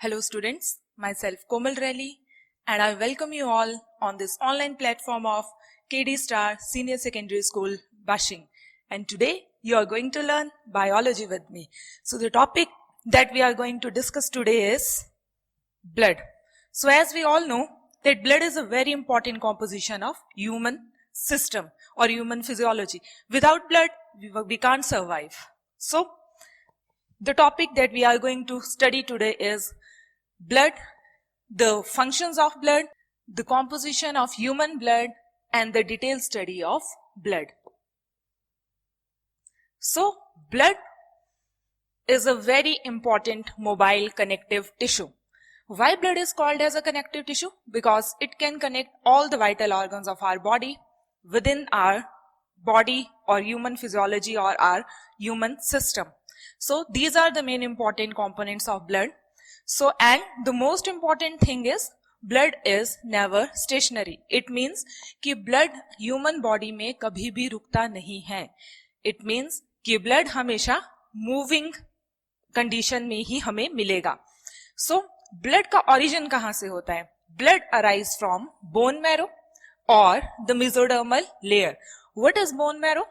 Hello students, myself Komal Rally and I welcome you all on this online platform of KD Star Senior Secondary School, Bashing. And today you are going to learn biology with me. So the topic that we are going to discuss today is blood. So as we all know that blood is a very important composition of human system or human physiology. Without blood, we can't survive. So the topic that we are going to study today is blood, the functions of blood, the composition of human blood, and the detailed study of blood. So, blood is a very important mobile connective tissue. Why blood is called as a connective tissue? Because it can connect all the vital organs of our body within our body or human physiology or our human system. So, these are the main important components of blood. So, and the most important thing is blood is never stationary. It means कि blood human body में कभी भी रुकता नहीं है. It means कि blood हमेशा moving condition में ही हमें मिलेगा. So, blood का origin कहाँ से होता है? Blood arise from bone marrow or the mesodermal layer. What is bone marrow?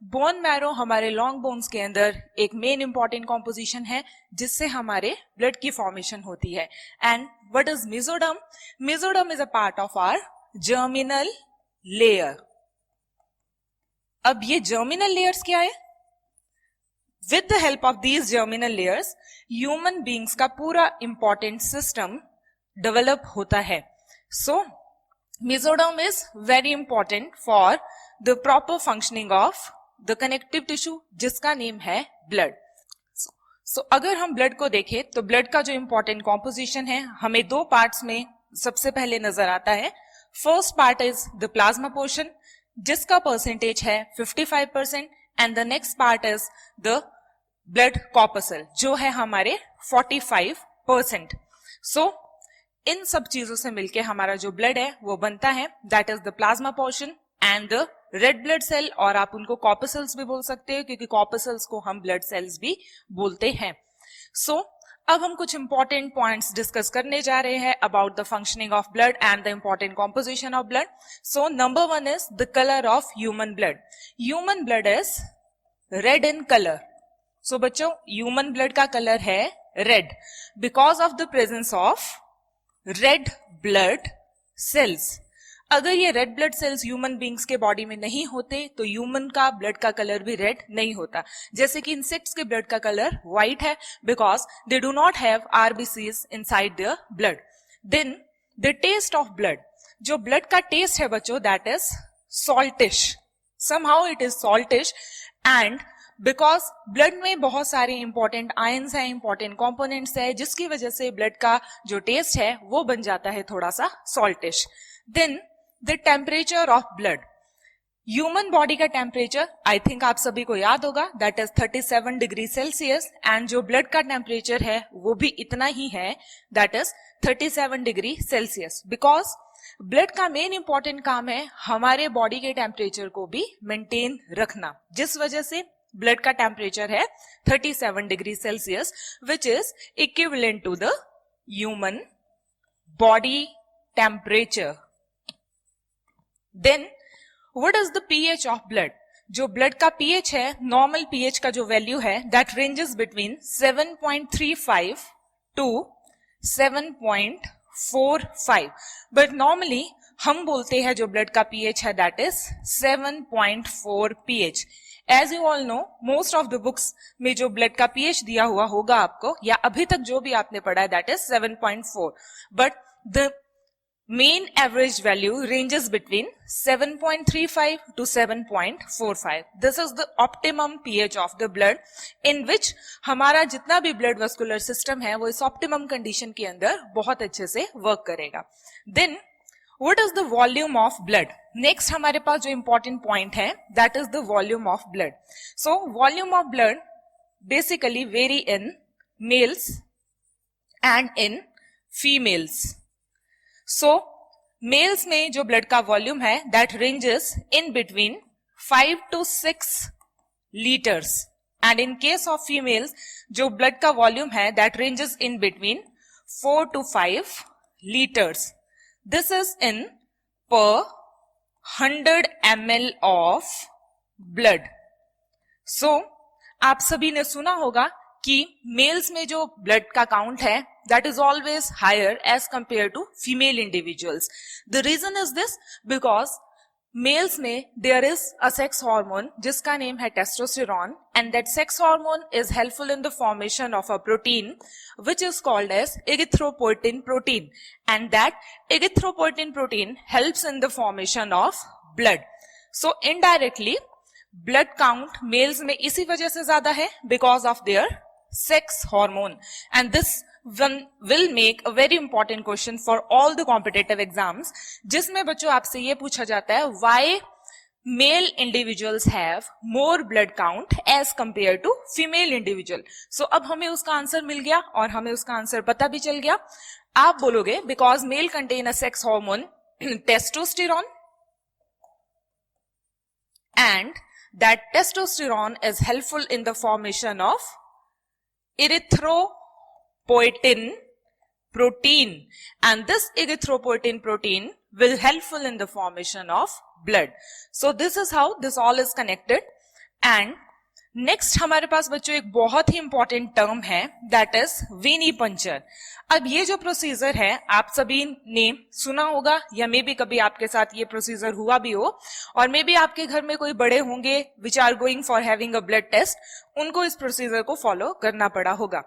Bone marrow हमारे लॉन्ग बोन्स के अंदर एक मेन इंपॉर्टेंट कॉम्पोजिशन है जिससे हमारे ब्लड की फॉर्मेशन होती है. And what is mesoderm? Mesoderm is a part of our germinal layer. अब ये जर्मिनल लेयर्स क्या है? With the help of these germinal layers human beings का पूरा इंपॉर्टेंट सिस्टम डेवलप होता है. So mesoderm is very important for the proper functioning of the connective tissue जिसका name है blood. So, अगर हम blood को देखें तो blood का जो important composition है हमें दो parts में सबसे पहले नजर आता है. First part is the plasma portion जिसका percentage है 55% and the next part is the blood corpuscle जो है हमारे 45%. So, इन सब चीजों से मिलके हमारा जो blood है वो बनता है, that is the plasma portion and the red blood cell, और आप उनको कॉर्पसल्स भी बोल सकते हो क्योंकि कॉर्पसल्स को हम ब्लड सेल्स भी बोलते हैं. सो अब हम कुछ इंपॉर्टेंट पॉइंट्स डिस्कस करने जा रहे हैं about the functioning of blood and the important composition of blood. So number 1 is the colour of human blood. Human blood is red in colour. So बच्चों, ह्यूमन ब्लड का colour है red because of the presence of red blood cells. अगर ये red blood cells human beings के body में नहीं होते तो ह्यूमन का ब्लड का कलर भी रेड नहीं होता. जैसे कि इंसेक्ट्स के ब्लड का कलर व्हाइट है because they do not have RBCs inside their blood. Then the taste of blood, जो ब्लड का टेस्ट है बच्चों, that is saltish. Somehow it is saltish and because blood में बहुत सारे इंपॉर्टेंट आयंस हैं, इंपॉर्टेंट कंपोनेंट्स है, जिसकी वजह से ब्लड का जो टेस्ट है वो बन जाता है थोड़ा सा saltish. Then the temperature of blood. Human body का टेम्परेचर आई थिंक आप सभी को याद होगा, that is 37 degree Celsius and जो ब्लड का टेम्परेचर है वो भी इतना ही है, that is 37 degree Celsius. Because blood का मेन इंपॉर्टेंट काम है हमारे बॉडी के टेम्परेचर को भी मेंटेन रखना, जिस वजह से ब्लड का टेम्परेचर है 37 degree Celsius which is equivalent to the human body temperature. Then, what is the pH of blood? जो ब्लड का pH है, नॉर्मल pH का जो वैल्यू है, that ranges between 7.35 to 7.45. But normally हम बोलते हैं जो ब्लड का pH है, that is 7.4 pH. As you all know, most of the books में जो ब्लड का pH दिया हुआ होगा आपको, या अभी तक जो भी आपने पढ़ा है, that is 7.4. But the main average value ranges between 7.35 to 7.45. This is the optimum pH of the blood in which हमारा जितना भी blood vascular system है वो इस optimum condition के अंदर बहुत अच्छे से work करेगा. Then what is the volume of blood? Next हमारे पास जो important point है that is the volume of blood. So volume of blood basically vary in males and in females. So males में जो ब्लड का volume है that ranges in between 5 to 6 litres and in case of females जो blood का volume है that ranges in between 4 to 5 liters. This is in per 100 ml of blood. So, आप सभी ने सुना होगा कि मेल्स में जो ब्लड का काउंट है that is always higher as compared to female individuals. The reason is this because males में there is a sex hormone जिसका नेम है testosterone and that sex hormone is helpful in the formation of a protein which is called as erythropoietin protein and that erythropoietin protein helps in the formation of blood. So indirectly blood count males में इसी वजह से ज्यादा है because of their sex hormone and this one will make a very important question for all the competitive exams जिसमें बच्चों आपसे ये पूछा जाता है why male individuals have more blood count as compared to female individual. So अब हमें उसका आंसर मिल गया और हमें उसका आंसर पता भी चल गया. आप बोलोगे because male contain a sex hormone testosterone and that testosterone is helpful in the formation of erythropoietin protein and this erythropoietin protein will helpful in the formation of blood. So this is how this all is connected and next हमारे पास बच्चों एक बहुत ही important term है that is वेनिपंचर. अब ये जो procedure है आप सभी ने सुना होगा या मे बी कभी आपके साथ ये प्रोसीजर हुआ भी हो और मे बी आपके घर में कोई बड़े होंगे which are going for having a blood test उनको इस प्रोसीजर को फॉलो करना पड़ा होगा.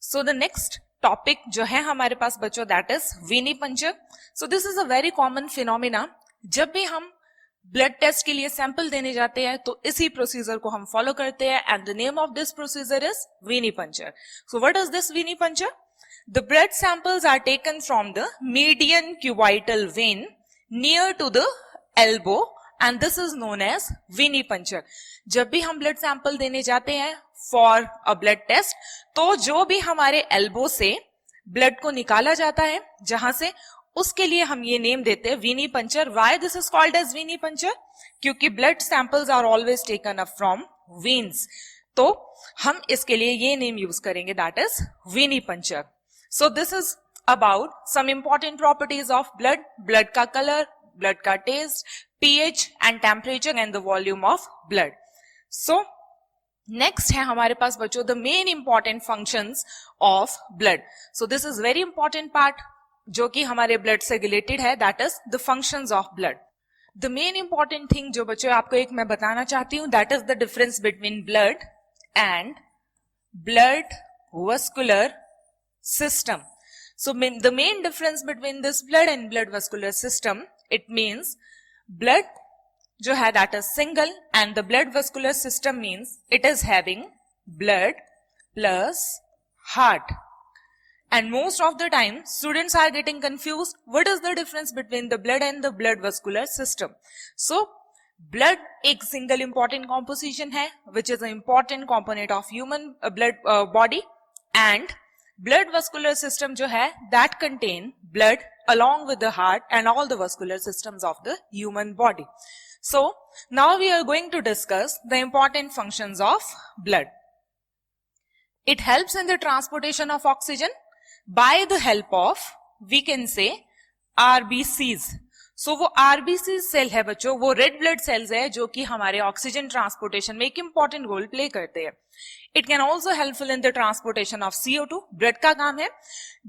सो द नेक्स्ट टॉपिक जो है हमारे पास बच्चों that is venipuncture. So this is a very common phenomena. जब भी हम ब्लड टेस्ट के लिए सैंपल देने जाते हैं तो इसी प्रोसीजर को हम फॉलो करते हैं and the name of this procedure is venipuncture. So what is this venipuncture? The blood samples are taken from the median cubital vein near to the elbow and this is known as venipuncture. जब भी हम blood sample देने जाते हैं for a blood test तो जो भी हमारे एल्बो से ब्लड को निकाला जाता है जहां से उसके लिए हम ये नेम देते हैं venipuncture. Why this is called as venipuncture? क्योंकि blood samples are always taken up from veins तो हम इसके लिए ये नेम यूज करेंगे that is venipuncture. So this is about some important properties of blood, blood का color, blood का taste, pH and temperature and the volume of blood. So next है हमारे पास बच्चों the main important functions of blood. So this is very important part जो कि हमारे blood से related है that is the functions of blood. The main important thing जो बच्चों आपको एक मैं बताना चाहती हूँ that is the difference between blood and blood vascular system. So the main difference between this blood and blood vascular system, it means blood जो है that is single and the blood vascular system means it is having blood plus heart. And most of the time students are getting confused what is the difference between the blood and the blood vascular system. So blood एक single important composition है which is an important component of human blood body and blood vascular system जो है that contain blood along with the heart and all the vascular systems of the human body. So now we are going to discuss the important functions of blood. It helps in the transportation of oxygen by the help of we can say RBCs. So वो RBC cell है बच्चों वो red blood sales है जो कि हमारे oxygen transportation में एक इंपॉर्टेंट रोल प्ले करते हैं. It can also helpful in the transportation of CO2. Blood का काम है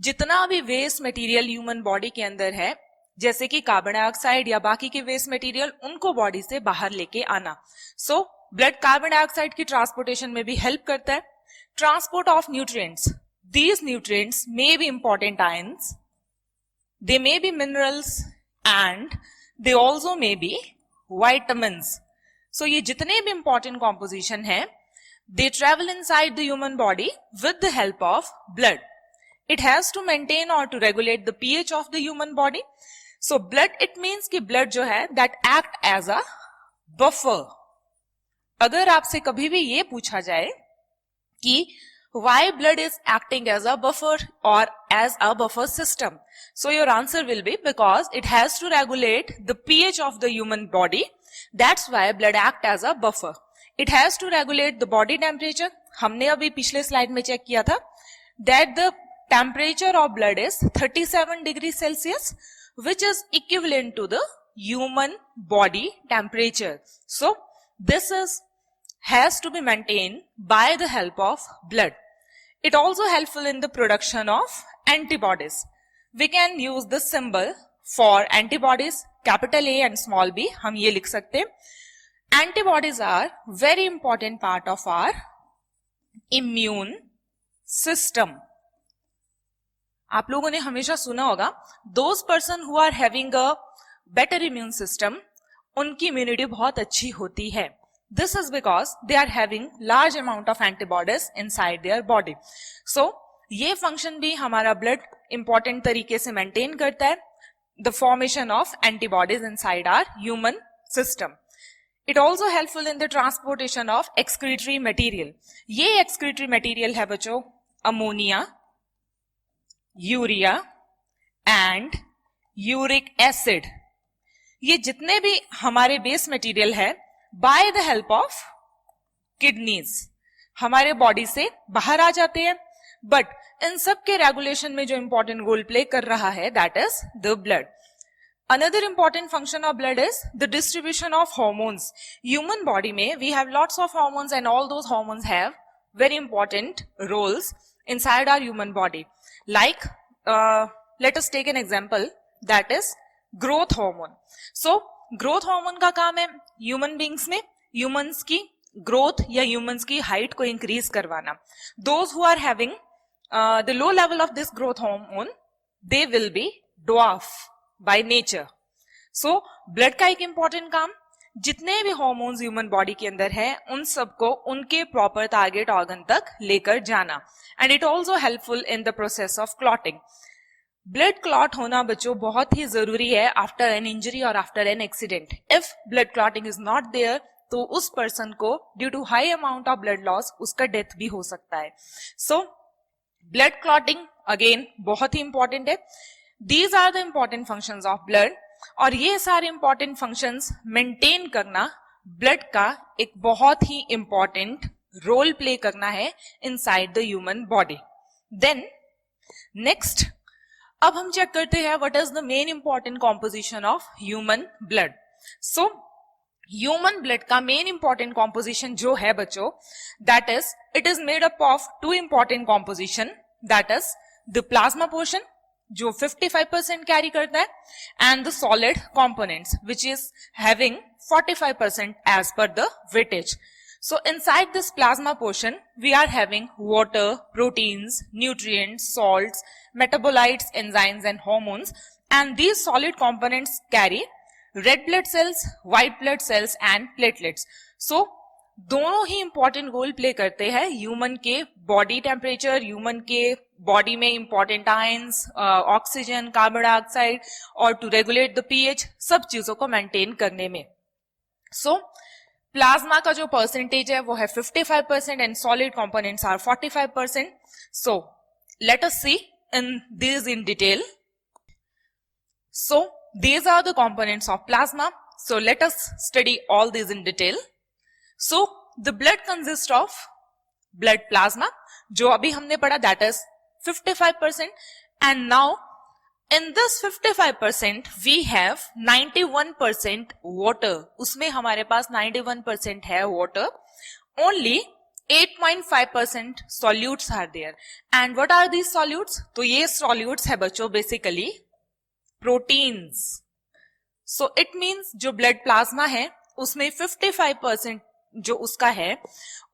जितना भी वेस्ट मटेरियल ह्यूमन बॉडी के अंदर है जैसे कि कार्बन डाइऑक्साइड या बाकी के वेस्ट मटेरियल उनको बॉडी से बाहर लेके आना. सो ब्लड कार्बन डाइऑक्साइड की ट्रांसपोर्टेशन में भी हेल्प करता है. Transport of nutrients. These nutrients may be important ions, they may B minerals and they also may be vitamins. So ये जितने भी important composition है they travel inside the human body with the help of blood. It has to maintain or to regulate the pH of the human body. So blood it means कि blood जो है that act as a buffer. अगर आपसे कभी भी ये पूछा जाए कि why blood is acting as a buffer or as a buffer system, so your answer will be because it has to regulate the pH of the human body. That's why blood act as a buffer. It has to regulate the body temperature. हमने अभी पिछले slide में check किया था that the temperature of blood is 37 degrees Celsius, which is equivalent to the human body temperature. So this has to be maintained by the help of blood. It also helpful in the production of antibodies. We can use the symbol for antibodies, capital A and small b. हम ये लिख सकते हैं. Antibodies are very important part of our immune system. आप लोगों ने हमेशा सुना होगा, those person who are having a better immune system, उनकी immunity बहुत अच्छी होती है. This is because they are having large amount of antibodies inside their body. So ये function भी हमारा blood important तरीके से maintain करता है, the formation of antibodies inside our human system. It also helpful in the transportation of excretory material. ये excretory material है बच्चों ammonia, urea and uric acid. ये जितने भी हमारे base material है by the help of kidneys हमारे body से बाहर आ जाते हैं, but इन सब के regulation में जो important role play कर रहा है that is the blood. Another important function of blood is the distribution of hormones. Human body में we have lots of hormones and all those hormones have very important roles inside our human body. Like let us take an example, that is growth hormone. So growth hormone का काम है human beings में humans की growth या humans की height को increase करवाना. Those who are having the low level of this growth hormone, they will be dwarf by nature. So blood का एक important काम, जितने भी hormones human body के अंदर है उन सबको उनके proper target organ तक लेकर जाना. And it also helpful in the process of clotting. Blood clot होना बच्चों बहुत ही जरूरी है after an injury or after an accident. If blood clotting is not there, तो उस person को due to high amount of blood loss उसका death भी हो सकता है. So blood clotting again बहुत ही important है. These are the important functions of blood. और ये सारे important functions maintain करना blood का एक बहुत ही important role play करना है inside the human body. Then next अब हम चेक करते हैं what is the main important composition of human blood. So human blood का main important composition जो है बच्चों, that is it is made up of two important composition, that is the plasma portion जो 55% carry करता है and the solid components which is having 45% as per the weightage. So inside this plasma portion we are having water, proteins, nutrients, salts, metabolites, enzymes and hormones, and these solid components carry red blood cells, white blood cells and platelets. So दोनों ही important role play करते हैं human के body temperature, human के body में important ions, oxygen, carbon dioxide और to regulate the pH, सब चीजों को मेंटेन करने में. सो प्लाज्मा का जो परसेंटेज है वो है 55% and solid components are 45%. So let us see in this in detail. सो these are the components of plasma. So let us study all these in detail. So the blood consists of blood plasma जो अभी हमने पढ़ा that is 55%, and now in this 55% we have 91% water. उसमें हमारे पास 91% है water. Only 8.5% solutes are there. And what are these solutes? तो ये solutes है बच्चों basically proteins. So it means जो blood plasma है उसमें 55% जो उसका है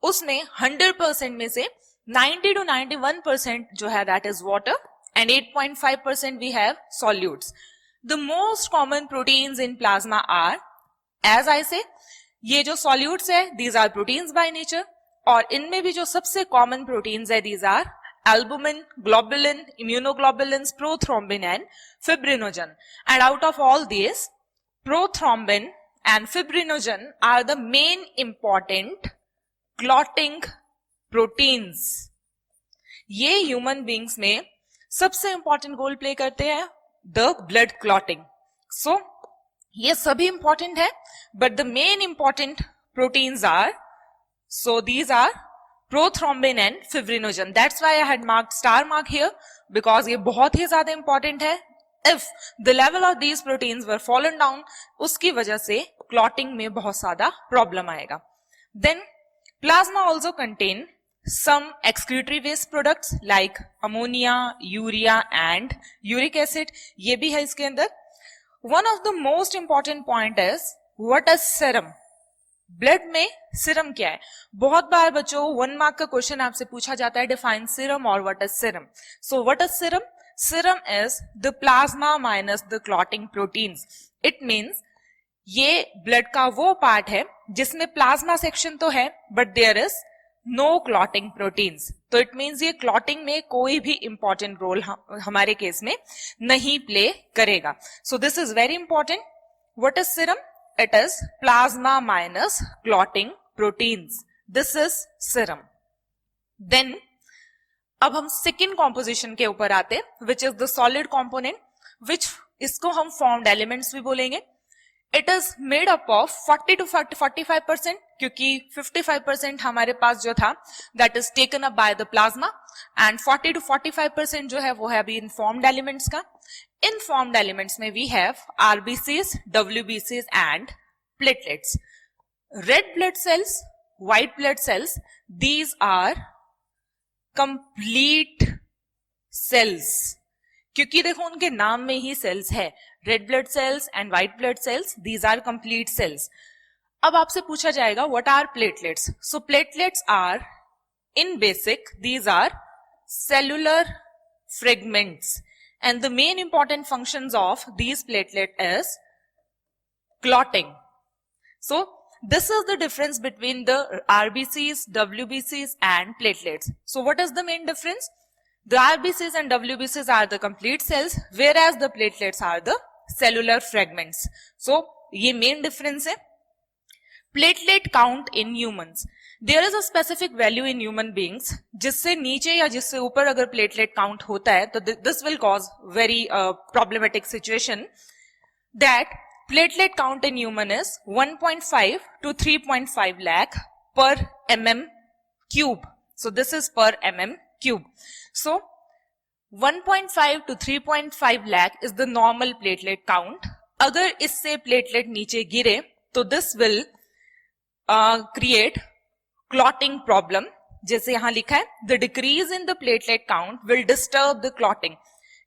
उसमें 100% में से 90 to 91% जो है that is water and 8.5% we have solutes. The most common proteins in plasma are, as I say, ये जो solutes है these are proteins by nature, और इनमें भी जो सबसे common proteins है these are albumin, globulin, immunoglobulins, prothrombin and fibrinogen. And out of all these, prothrombin and fibrinogen are the main important clotting proteins. ये human beings में सबसे important role play करते हैं the blood clotting. So ये सभी important है, but the main important proteins are, so these are prothrombin and fibrinogen. That's why I had marked star mark here. Because ये बहुत ही ज्यादा इंपॉर्टेंट है. If the level of these proteins were fallen down, उसकी वजह से clotting में बहुत ज्यादा प्रॉब्लम आएगा. Then plasma also contain some excretory waste products like ammonia, urea and uric acid. ये भी है इसके अंदर. One of the most important point is what is serum? Blood में सीरम क्या है? बहुत बार बच्चों 1 मार्क का क्वेश्चन आपसे पूछा जाता है, डिफाइन सीरम और what is serum. So what is serum? Serum is the plasma minus the clotting proteins. It means ये ब्लड का वो पार्ट है जिसमें प्लाज्मा सेक्शन तो है but there is no clotting proteins. तो इट मीन्स ये क्लॉटिंग में कोई भी इंपॉर्टेंट रोल हमारे केस में नहीं प्ले करेगा. So this is very important. What is serum? It is plasma minus clotting proteins. This is serum. Then अब हम सेकेंड कॉम्पोजिशन के ऊपर आते, which is the solid component, which इसको हम फॉर्म्ड एलिमेंट्स भी बोलेंगे. It is made up of 40 to 45%, क्योंकि 55% हमारे पास जो था that is taken up by the plasma and 40 to 45% जो है वो है अभी इनफॉर्म्ड एलिमेंट्स का. इनफॉर्म्ड एलिमेंट्स में वी हैव आरबीसीज, डब्ल्यूबीसीज and platelets. Red blood cells, white blood cells, these are complete cells, क्योंकि देखो उनके नाम में ही सेल्स है. Red blood cells and white blood cells, these are complete cells. अब आपसे पूछा जाएगा what are platelets. So platelets are in basic these are cellular fragments and the main important functions of these platelet is clotting. So this is the difference between the RBCs, WBCs and platelets. So what is the main difference? The RBCs and WBCs are the complete cells, whereas the platelets are the cellular fragments. So ये main difference है. Platelet count in humans. There is a specific value in human beings जिससे नीचे या जिससे ऊपर अगर platelet count होता है तो this will cause very problematic situation. That platelet count in human is 1.5 to 3.5 lakh per mm cube. So this is per mm cube. So 1.5 to 3.5 lakh is the normal platelet count. अगर इससे platelet नीचे गिरे तो this will create clotting problem. जैसे यहां लिखा है the decrease in the platelet count will disturb the clotting.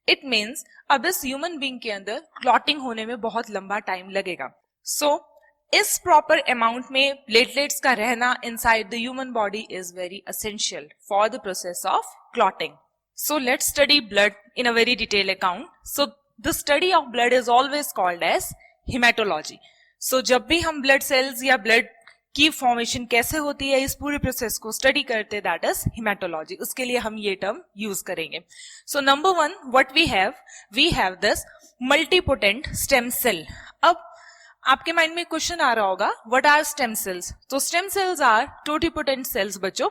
It means अब इस ह्यूमन बीइंग के अंदर क्लॉटिंग होने में बहुत लंबा टाइम लगेगा. सो इस प्रॉपर अमाउंट में प्लेटलेट्स का रहना inside the human body is very essential for the process of clotting. So let's study blood in a very detail account. So the study of blood is always called as haematology. So जब भी हम blood cells या blood की formation कैसे होती है इस पूरे प्रोसेस को स्टडी करते, दैट इज हिमेटोलॉजी. उसके लिए हम ये टर्म यूज करेंगे. So number 1 what we have this multipotent stem cell. अब आपके माइंड में क्वेश्चन आ रहा होगा व्हाट आर स्टेम सेल्स. तो stem cells are totipotent cells. बच्चों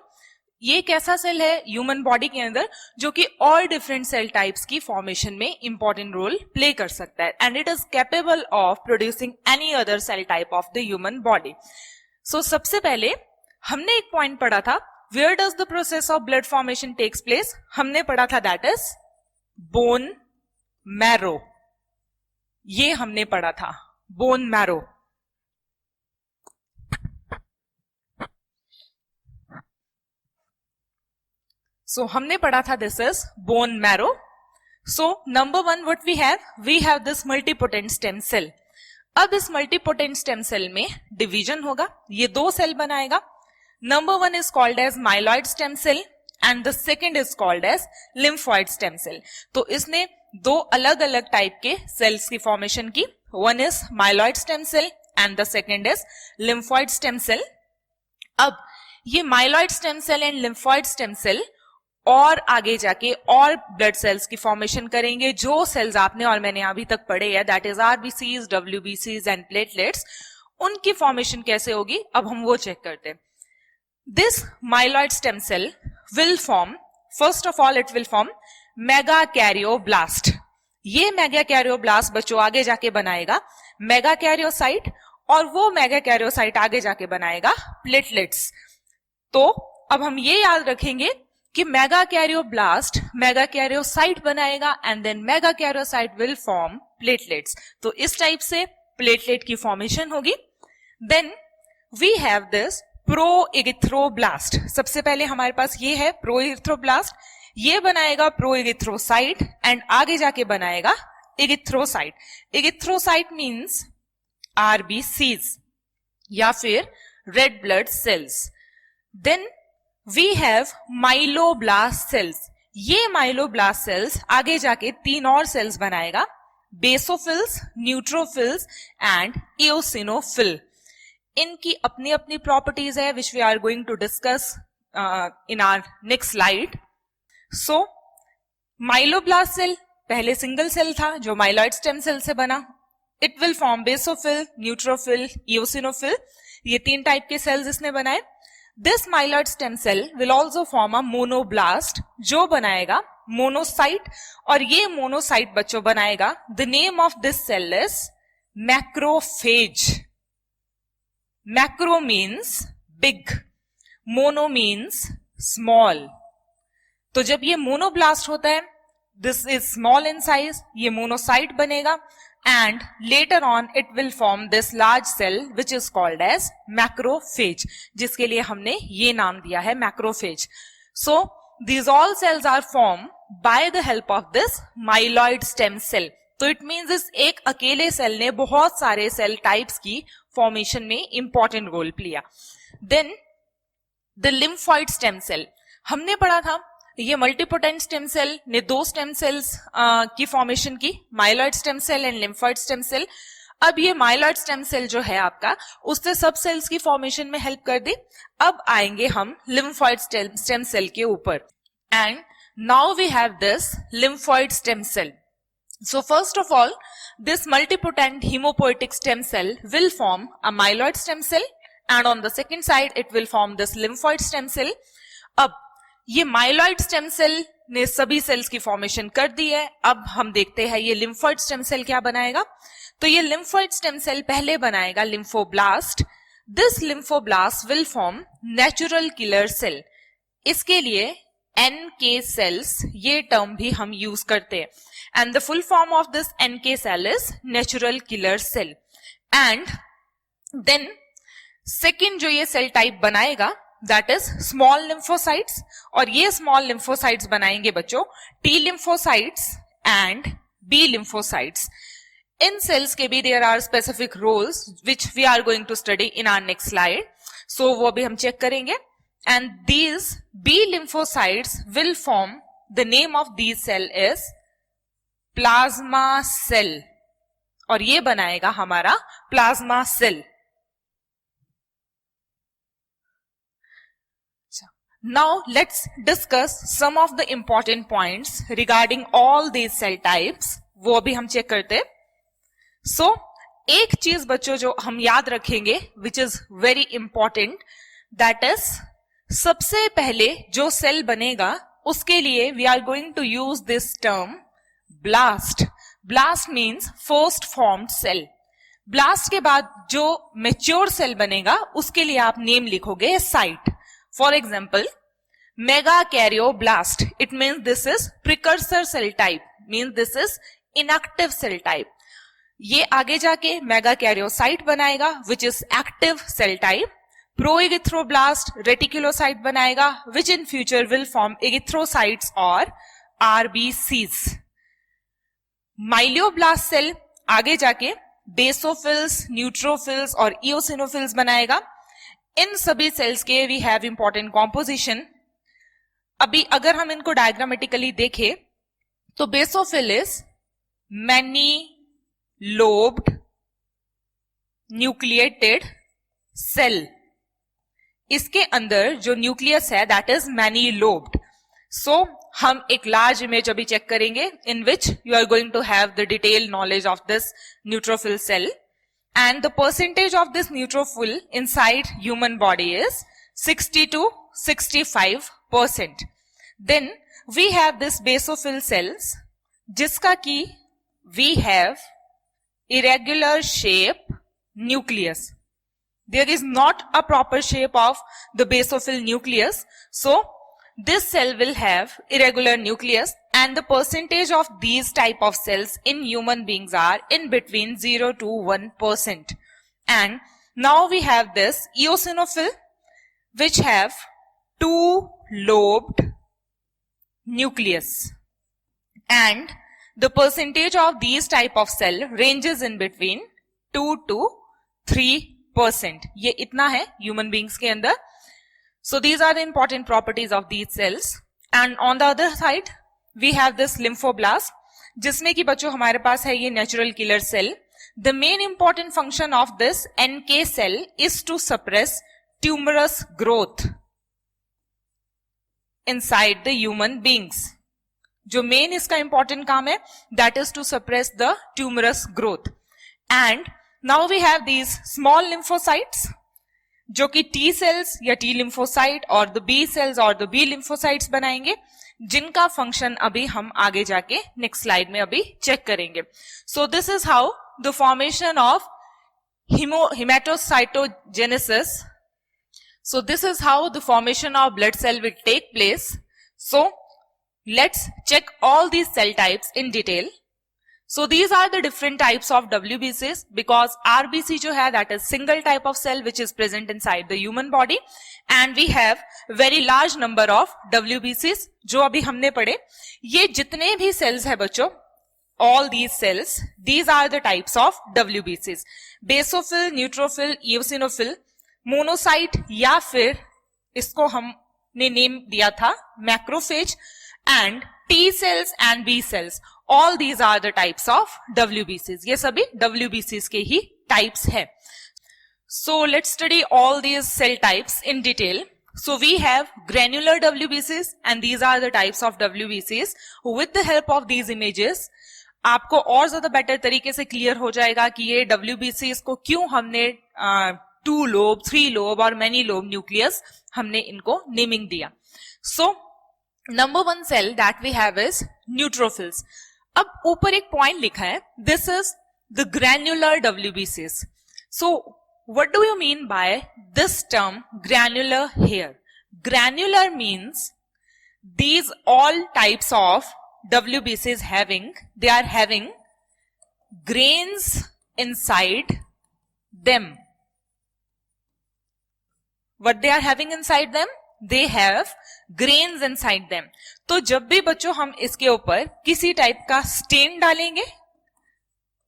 ये एक ऐसा सेल है ह्यूमन बॉडी के अंदर जो कि ऑल डिफरेंट सेल टाइप्स की फॉर्मेशन में इंपॉर्टेंट रोल प्ले कर सकता है and it is capable of producing any other cell type of the human body. So सबसे पहले हमने एक पॉइंट पढ़ा था, where does the process of blood formation takes place. हमने पढ़ा था दैट इज बोन मैरो. ये हमने पढ़ा था बोन मैरो. सो हमने पढ़ा था this is bone marrow. So number 1 what we have this multipotent stem cell. अब इस मल्टीपोटेंट स्टेम सेल में डिवीजन होगा, ये 2 सेल बनाएगा. Number 1 is called as myeloid stem cell and the second is called as lymphoid stem cell. तो इसने 2 अलग अलग टाइप के सेल्स की फॉर्मेशन की. One is myeloid stem cell and the second is lymphoid stem cell. अब ये myeloid stem cell and lymphoid stem cell और आगे जाके और ब्लड सेल्स की फॉर्मेशन करेंगे. जो सेल्स आपने और मैंने अभी तक पढ़े हैं दैट इज आरबीसीज, डब्ल्यूबीसीज एंड प्लेटलेट्स, उनकी फॉर्मेशन कैसे होगी अब हम वो चेक करते हैं. This myeloid stem cell will form, first of all it will form megakaryoblast. ये मेगाकैरियोब्लास्ट बच्चों आगे जाके बनाएगा मेगाकैरियोसाइट और वो मेगाकैरियोसाइट आगे जाके बनाएगा प्लेटलेट्स. तो अब हम ये याद रखेंगे कि मेगाकैरियोसाइट बनाएगा and then megakaryocyte will form platelets. तो इस टाइप से प्लेटलेट की फॉर्मेशन होगी. Then we have this proerythroblast. सबसे पहले हमारे पास ये है प्रोइरिथ्रोब्लास्ट. ये बनाएगा प्रोइरिथ्रोसाइट एंड आगे जाके बनाएगा इरिथ्रोसाइट. इरिथ्रोसाइट मीन्स आरबीसीज या फिर red blood cells. Then we have myeloblast cells. ये माइलोब्लास्ट सेल्स आगे जाके 3 और सेल्स बनाएगा, बेसोफिल्स, न्यूट्रोफिल्स एंड इओसिनोफिल. इनकी अपनी अपनी प्रॉपर्टीज है which we are going to discuss in our next slide. So myeloblast cell पहले सिंगल सेल था जो माइलॉइड स्टेम सेल से बना. It will form basophil, neutrophil, eosinophil. ये 3 टाइप के सेल्स इसने बनाए. This myeloid stem cell will also form a monoblast जो बनाएगा मोनोसाइट. और ये मोनोसाइट बच्चों बनाएगा, the name of this cell is macrophage. Macro means big, mono means small. तो जब ये मोनोब्लास्ट होता है, this is small in size, ये मोनोसाइट बनेगा and later on it will form this large cell which is called as macrophage, जिसके लिए हमने ये नाम दिया है macrophage. So these all cells are formed by the help of this myeloid stem cell. तो it means इस एक अकेले सेल ने बहुत सारे सेल टाइप्स की फॉर्मेशन में important role play. Then the lymphoid stem cell हमने पढ़ा था. ये मल्टीपोटेंट स्टेम सेल ने 2 स्टेम सेल्स की फॉर्मेशन की, myeloid stem cell and lymphoid stem cell. अब ये माइलॉइड स्टेम सेल जो है आपका, उससे सब सेल्स की फॉर्मेशन में हेल्प कर दी. अब आएंगे हम लिम्फॉइड स्टेम सेल के ऊपर. And now we have this lymphoid stem cell. So first of all, this multipotent hemopoietic stem cell will form a myeloid stem cell and on the second side it will form this lymphoid stem cell. अब ये myeloid stem cell ने सभी sales की formation कर दी है. अब हम देखते हैं ये लिम्फॉइड स्टेम सेल क्या बनाएगा. तो ये लिम्फॉइड स्टेम सेल पहले बनाएगा lymphoblast. This lymphoblast will form natural killer cell. इसके लिए NK सेल्स ये टर्म भी हम यूज करते हैं. And the full form of this NK cell is natural killer cell. And then second जो ये सेल टाइप बनाएगा that is small lymphocytes. और ये small lymphocytes बनाएंगे बच्चों T lymphocytes and B lymphocytes. In cells के भी there are specific roles which we are going to study in our next slide. So वो भी हम चेक करेंगे. And these B lymphocytes will form, the name of these cell is plasma cell. और ये बनाएगा हमारा plasma cell. Now let's discuss some of the important points regarding all these cell types. वो भी हम चेक करते. So एक चीज बच्चों जो हम याद रखेंगे which is very important, that is सबसे पहले जो सेल बनेगा उसके लिए we are going to use this term blast. Blast means first formed cell. Blast के बाद जो mature cell बनेगा उसके लिए आप नेम लिखोगे site. For example, megakaryoblast. It means this is precursor cell type. Means this is inactive cell type. ये आगे जाके megakaryocyte बनाएगा which is active cell type. Proerythroblast reticulocyte बनाएगा which in future will form erythrocytes or RBCs. Myeloblast cell आगे जाके basophils, neutrophils और eosinophils बनाएगा. इन सभी सेल्स के वी हैव इंपॉर्टेंट कॉम्पोजिशन. अभी अगर हम इनको डायग्रामेटिकली देखें तो basophil is many lobed nucleated cell. इसके अंदर जो न्यूक्लियस है that is many lobed. So हम एक लार्ज इमेज अभी चेक करेंगे in which you are going to have the detail knowledge of this neutrophil cell. And the percentage of this neutrophil inside human body is 60 to 65%. Then we have this basophil cells जिसका की we have irregular shape nucleus. There is not a proper shape of the basophil nucleus. So this cell will have irregular nucleus and the percentage of these type of cells in human beings are in between 0 to 1%. And now we have this eosinophil which have two-lobed nucleus and the percentage of these type of cell ranges in between 2 to 3%. ये इतना है human beings के अंदर. So these are the important properties of these cells. And on the other side, we have this lymphoblast, जिसमें कि बच्चों हमारे पास है ये natural killer cell. The main important function of this NK cell is to suppress tumorous growth inside the human beings. जो main इसका important काम है, that is to suppress the tumorous growth. And now we have these small lymphocytes, जो कि T cells या T lymphocyte और the B cells और the B lymphocytes बनाएंगे, जिनका फंक्शन अभी हम आगे जाके नेक्स्ट स्लाइड में अभी चेक करेंगे. So this is how the formation of hematocytogenesis. So this is how the formation of blood cell will take place. So let's check all these cell types in detail. So these are the different types of WBCs because RBC जो है that is single type of cell which is present inside the human body and we have very large number of WBCs जो अभी हमने पढ़े. ये जितने भी cells है बच्चों, all these cells, these are the types of WBCs. Basophil, neutrophil, eosinophil, monocyte या फिर इसको हमने नेम दिया था macrophage and T cells and B cells. All these are the types of WBCs. ये सभी WBCs के ही types है. So let's study all these cell types in detail. So we have granular WBCs and these are the types of WBCs. With the help of these images, आपको और ज्यादा better तरीके से clear हो जाएगा कि ये WBCs को क्यों हमने 2 लोब, 3 लोब और many लोब न्यूक्लियस हमने इनको नेमिंग दिया. So number one cell that we have is neutrophils. अब ऊपर एक पॉइंट लिखा है, this is the granular WBCs. So what do you mean by this term granular here? Granular means these all types of WBCs they are having grains inside them. What they are having inside them? They have grains inside them. तो जब भी बच्चों हम इसके ऊपर किसी type का stand डालेंगे,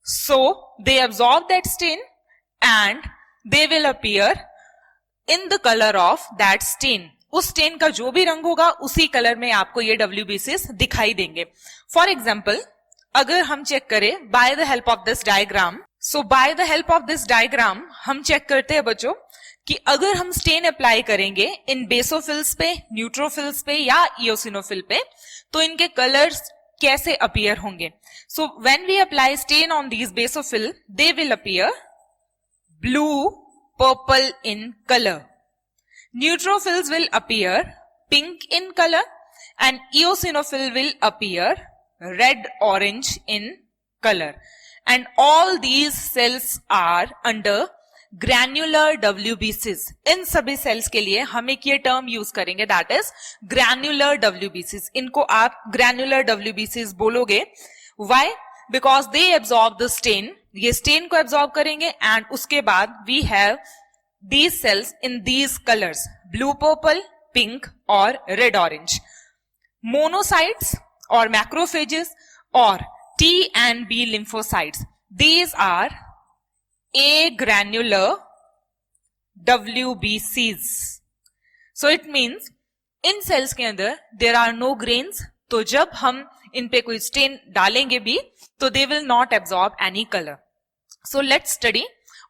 so they absorb that stain and they will appear in the color of that stain. उस स्टेन का जो भी रंग होगा उसी कलर में आपको ये WBCs दिखाई देंगे. फॉर एग्जाम्पल अगर हम चेक करें by the help of this diagram, so by the help of this diagram हम चेक करते हैं बच्चों कि अगर हम स्टेन अप्लाई करेंगे इन बेसोफिल्स पे, न्यूट्रोफिल्स पे या इओसिनोफिल पे, तो इनके कलर्स कैसे अपीयर होंगे. So when we apply stain on these basophil, they will appear blue, purple in colour. Neutrophils will appear pink in color and eosinophil will appear red orange in color. And all these cells are under granular WBCs. इन सभी cells के लिए हम एक ये term use करेंगे that is granular WBCs. इनको आप granular WBCs बोलोगे. Why? Because they absorb the stain. ये stain को absorb करेंगे and उसके बाद we have these cells in these colors, blue purple, pink or red orange. Monocytes or macrophages or T and B lymphocytes, these are agranular WBCs. So it means in cells के अंदर there are no grains, तो जब हम इन पे कोई stain डालेंगे भी तो they will not absorb any color. So let's study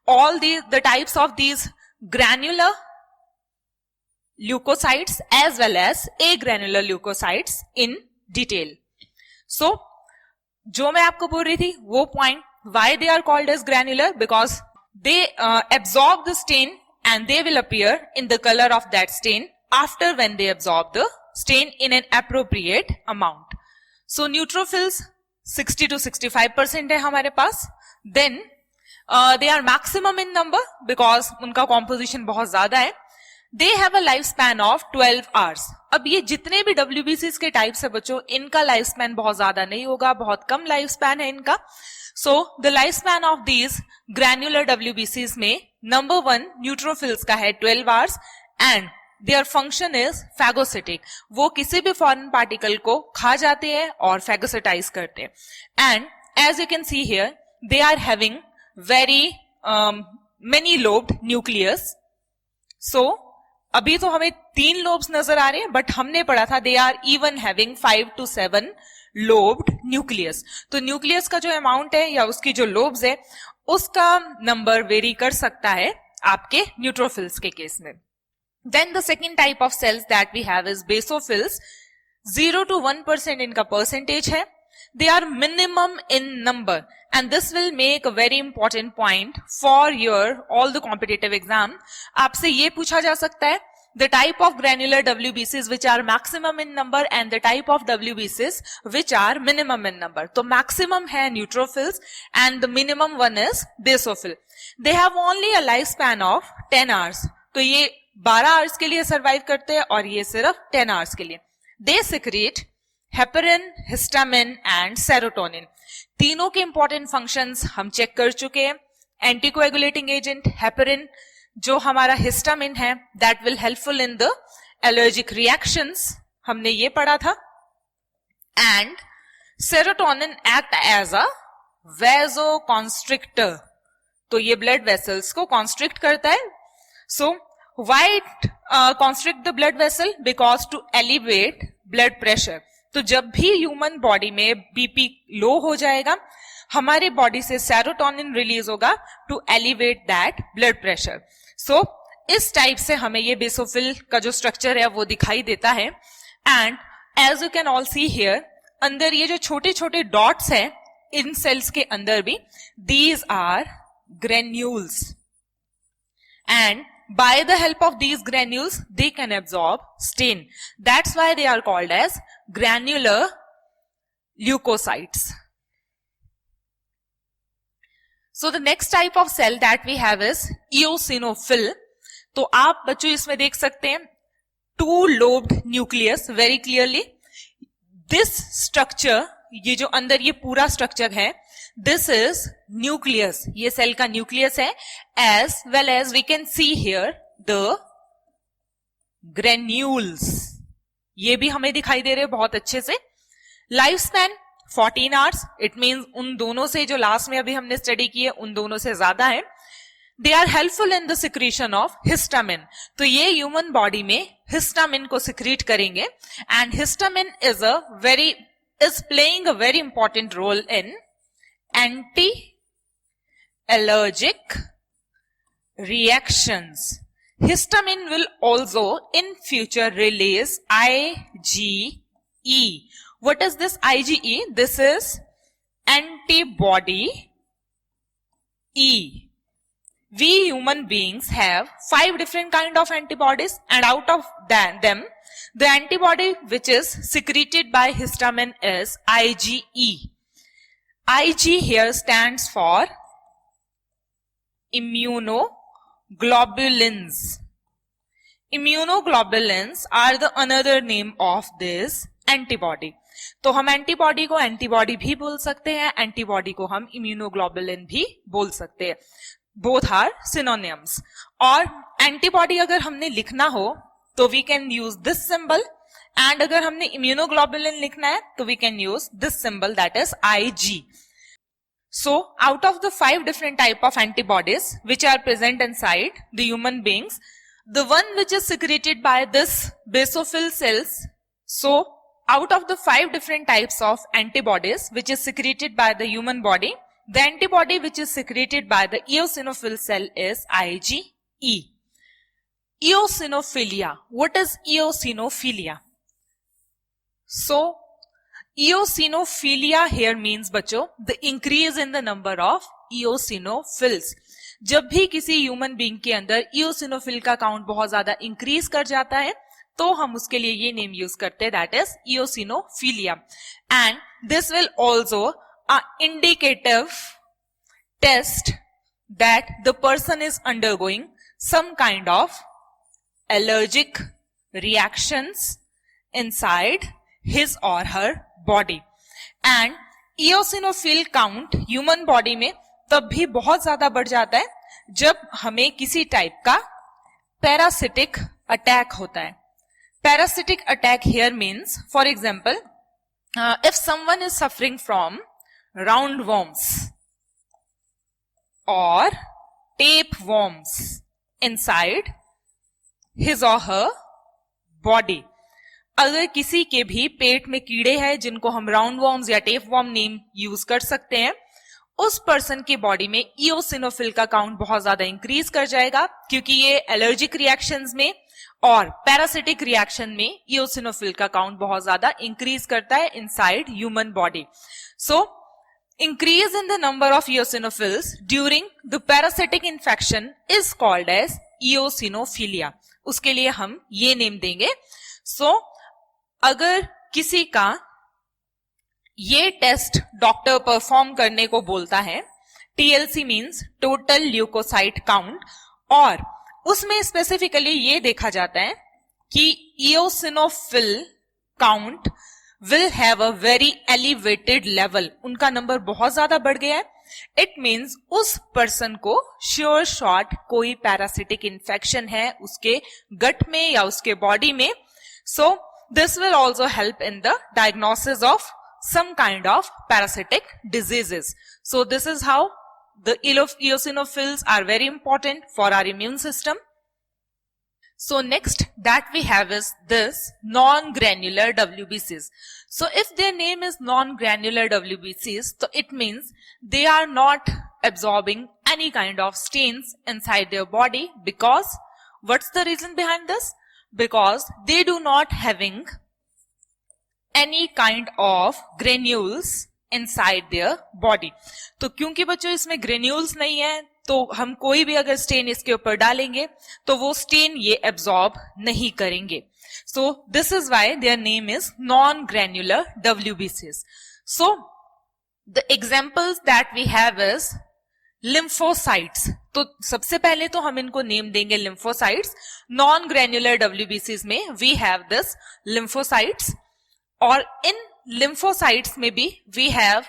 all the types of these granular leukocytes as well as agranular leukocytes in detail. So जो मैं आपको बोल रही थी वो point, why they are called as granular? Because they absorb the stain and they will appear in the color of that stain after when they absorb the stain in an appropriate amount. So neutrophils 60 to 65% है हमारे पास. Then they are maximum in number because उनका composition बहुत ज्यादा है. दे have a life span of 12 hours. अब ये जितने भी WBCs के टाइप्स है बच्चों, इनका लाइफ स्पैन बहुत ज्यादा नहीं होगा, बहुत कम लाइफ स्पैन है इनका। So the life span of these granular WBCs में नंबर 1 न्यूट्रोफिल्स का है 12 hours and their function is phagocytic. वो किसी भी फॉरेन पार्टिकल को खा जाते हैं और फैगोसिटाइज करते हैं। And as you can see here they are having very many lobed nucleus. So अभी तो हमें 3 लोब्स नजर आ रहे हैं, बट हमने पढ़ा था they are even having 5 to 7 lobed nucleus. तो न्यूक्लियस का जो अमाउंट है या उसकी जो लोब्स है उसका नंबर वेरी कर सकता है आपके न्यूट्रोफिल्स के केस में। Then the second type of cells that we have is basophils. 0 to 1% इनका परसेंटेज है। They are minimum in number and this will make a very important point for your all the competitive exam. आपसे ये पूछा जा सकता है the type of granular WBCs which are maximum in number and the type of WBCs which are minimum in number. तो maximum है neutrophils and the minimum one is basophil. They have only a lifespan of 10 hours. तो ये 12 hours के लिए survive करते हैं और ये सिर्फ 10 hours के लिए। They secrete heparin, histamine and serotonin. तीनों के इंपॉर्टेंट फंक्शंस हम चेक कर चुके हैं। एंटीकोएगुलेटिंग एजेंट हेपेरिन, जो हमारा हिस्टामिन है that will helpful in the allergic reactions, हमने ये पढ़ा था। And serotonin act as a vasoconstrictor, तो ये ब्लड वेसल्स को कॉन्स्ट्रिक्ट करता है। So why constrict the blood vessel? Because to elevate blood pressure. तो जब भी ह्यूमन बॉडी में बीपी लो हो जाएगा, हमारे बॉडी से सेरोटोनिन रिलीज होगा to elevate that blood pressure. So इस टाइप से हमें ये बेसोफिल का जो स्ट्रक्चर है वो दिखाई देता है। And as you can all see here, अंदर ये जो छोटे छोटे डॉट्स हैं इन सेल्स के अंदर भी, these are granules and by the help of these granules they can absorb stain. That's why they are called as granular leukocytes. So the next type of cell that we have is eosinophil. तो आप बच्चों इसमें देख सकते हैं 2 lobed nucleus very clearly. This structure, ये जो अंदर ये पूरा स्ट्रक्चर है, दिस इज न्यूक्लियस, ये सेल का न्यूक्लियस है। As well as we can see here the granules, ये भी हमें दिखाई दे रहे हैं बहुत अच्छे से। Life span 14 hours, it means उन दोनों से जो लास्ट में अभी हमने स्टडी की है उन दोनों से ज्यादा है। They are helpful in the secretion of histamine, तो ये ह्यूमन बॉडी में हिस्टामिन को सिक्रीट करेंगे। And histamine is playing a very important role in anti-allergic reactions. Histamine will also in future release IgE. What is this IgE? This is antibody E. We human beings have 5 different kind of antibodies and out of them the antibody which is secreted by histamine is IgE. Ig here stands for immunoglobulins. Immunoglobulins are the another name of this antibody. तो हम antibody को antibody भी बोल सकते हैं, antibody को हम immunoglobulin भी बोल सकते हैं। Both are synonyms. और एंटीबॉडी अगर हमने लिखना हो तो we can use this symbol, and अगर हमने इम्यूनोग्लोबुलिन लिखना है तो we can use this symbol that is Ig. So out of the 5 different type of antibodies which are present inside the human beings, the one which is secreted by this basophil cells, so out of the 5 different types of antibodies which is secreted by the human body, the antibody which is secreted by the eosinophil cell is IgE. Eosinophilia. What is eosinophilia? So eosinophilia here means बच्चों the increase in the number of eosinophils. जब भी किसी human being के अंदर eosinophil का count बहुत ज्यादा increase कर जाता है तो हम उसके लिए ये नेम यूज करते हैं, that is eosinophilia. And this will also a indicative test that the person is undergoing some kind of allergic reactions inside his or her body. And eosinophil count human body में तब भी बहुत ज्यादा बढ़ जाता है जब हमें किसी टाइप का पैरासिटिक अटैक होता है. Parasitic attack here means, for example, if someone is suffering from roundworms or tapeworms inside his or her body. अगर किसी के भी पेट में कीड़े हैं जिनको हम राउंड वॉर्म्स या टेप वॉर्म नेम यूज कर सकते हैं, उस पर्सन की बॉडी में इओसिनोफिल का काउंट बहुत ज्यादा इंक्रीज कर जाएगा, क्योंकि ये एलर्जिक रिएक्शंस में और पैरासिटिक रिएक्शन में इओसिनोफिल का काउंट बहुत ज्यादा इंक्रीज करता है inside human body. So increase in the number of eosinophils during the parasitic infection is called as eosinophilia. उसके लिए हम ये नेम देंगे. So, अगर किसी का ये टेस्ट डॉक्टर परफॉर्म करने को बोलता है, TLC means total leucocyte count, और उसमें स्पेसिफिकली ये देखा जाता है कि eosinophil count will have a very elevated level, उनका नंबर बहुत ज्यादा बढ़ गया है. इट मीन्स उस पर्सन को श्योर शॉट कोई पैरासिटिक इंफेक्शन है उसके गट में या उसके बॉडी में. So this will also help in the diagnosis of some kind of parasitic diseases. So this is how the eosinophils are very important for our immune system. So next that we have is this non-granular WBCs. So if their name is non-granular WBCs, so it means they are not absorbing any kind of stains inside their body, because what's the reason behind this? Because they do not having any kind of granules inside their body. तो क्योंकि बच्चों इसमें granules नहीं है, तो हम कोई भी अगर स्टेन इसके ऊपर डालेंगे तो वो स्टेन ये एब्जॉर्ब नहीं करेंगे. So this is why their name is non granular WBCs. So the examples that we have is lymphocytes. तो सबसे पहले तो हम इनको नेम देंगे लिम्फोसाइट्स. नॉन ग्रैन्युलर WBCs में वी हैव दिस लिम्फोसाइट्स, और इन लिम्फोसाइट्स में भी we have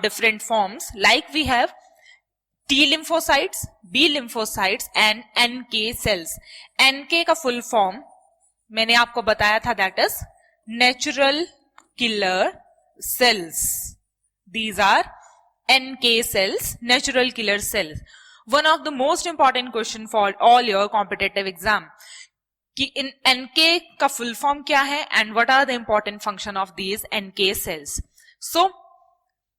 different forms, like we have T lymphocytes, B lymphocytes and NK cells. NK का फुल फॉर्म मैंने आपको बताया था, that is natural killer cells. These are NK cells, natural killer cells. One of the most important question for all your competitive exam, कि इन NK का full form क्या है and what are the important function of these NK cells. So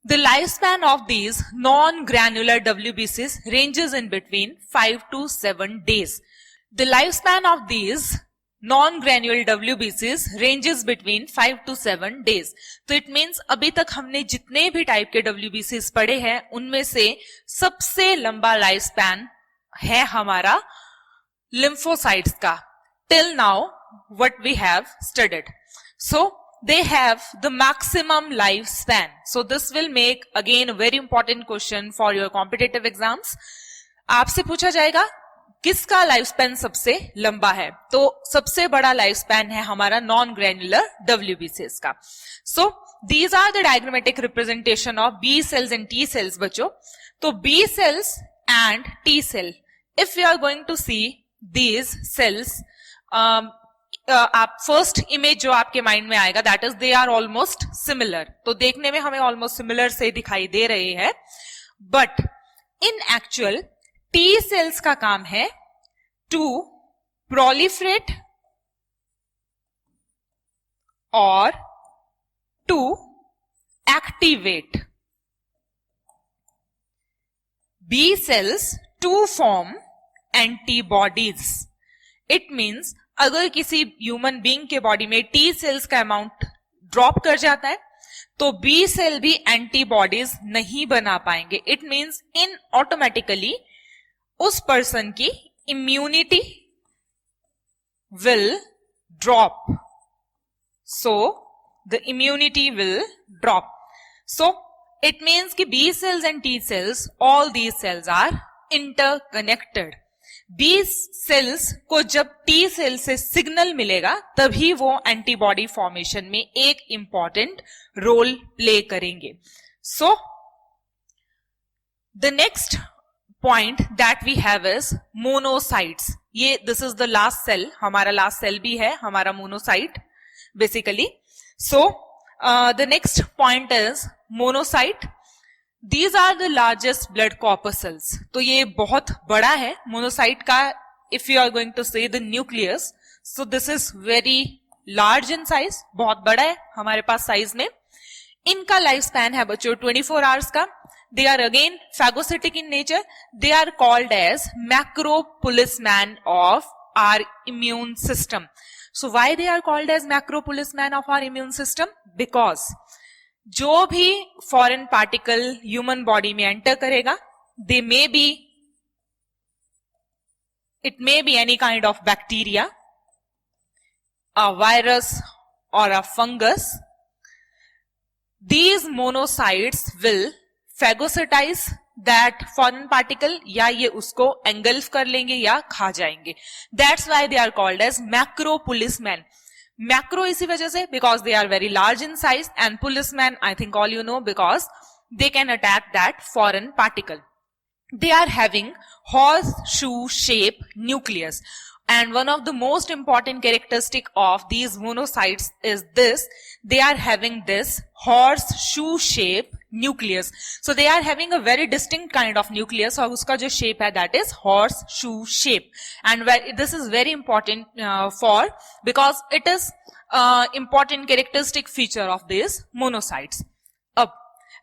the lifespan of these non-granular WBCs ranges in between 5 to 7 days. The lifespan of these non-granular WBCs ranges between 5 to 7 days. तो it means अभी तक हमने जितने भी type के WBCs पढ़े हैं उनमें से सबसे लंबा लाइफ स्पैन है हमारा lymphocytes का. Till now what we have studied. So they have the maximum lifespan. So this will make again a very important question for your competitive exams. आपसे पूछा जाएगा किसका लाइफ स्पैन सबसे लंबा है, तो सबसे बड़ा लाइफ स्पैन है हमारा नॉन ग्रैन्युलर WBCs का. So these are the diagrammatic representation of B cells and T cells बच्चों. तो B cells and T cell, if you are going to see these cells, आप फर्स्ट इमेज जो आपके mind में आएगा that is they are almost similar. तो देखने में हमें ऑलमोस्ट सिमिलर से दिखाई दे रहे हैं, but in actual T sales का काम है टू प्रोलिफरेट और to activate. B cells to form antibodies. It means अगर किसी ह्यूमन बीइंग के बॉडी में टी सेल्स का अमाउंट ड्रॉप कर जाता है तो बी सेल भी एंटीबॉडीज नहीं बना पाएंगे. इट मीन्स इन ऑटोमेटिकली उस पर्सन की immunity will drop. So the immunity will drop. So it means कि B cells and T cells, all these cells are interconnected. B cells को जब T cell से signal मिलेगा तभी वो antibody formation में एक इंपॉर्टेंट रोल प्ले करेंगे. So the next point that we have is monocytes. ये this is the last cell, हमारा लास्ट सेल भी है हमारा monocyte basically. So the next point is monocyte. These are the largest blood corpuscles. तो ये बहुत बड़ा है मोनोसाइट का. If you are going to say the nucleus, so this is very large in size. बहुत बड़ा है हमारे पास साइज में. इनका लाइफ स्पैन है बच्चों 24 आवर्स का. They are again phagocytic in nature. They are called as macro policeman of our immune system. So why they are called as macro policeman of our immune system? Because जो भी foreign particle human body में enter करेगा, they may be, it may be any kind of bacteria, a virus और a fungus. These monocytes will phagocytize that foreign particle, या ये उसको engulf कर लेंगे या खा जाएंगे. That's why they are called as macro policeman. Macro इसी वजह से because they are very large in size, and policeman I think all you know because they can attack that foreign particle. They are having horseshoe shape nucleus, and one of the most important characteristic of these monocytes is this: they are having this horseshoe shape nucleus. So they are having a very distinct kind of nucleus, और उसका जो shape है that is horseshoe shape, and this is very important for because it is important characteristic feature of these monocytes.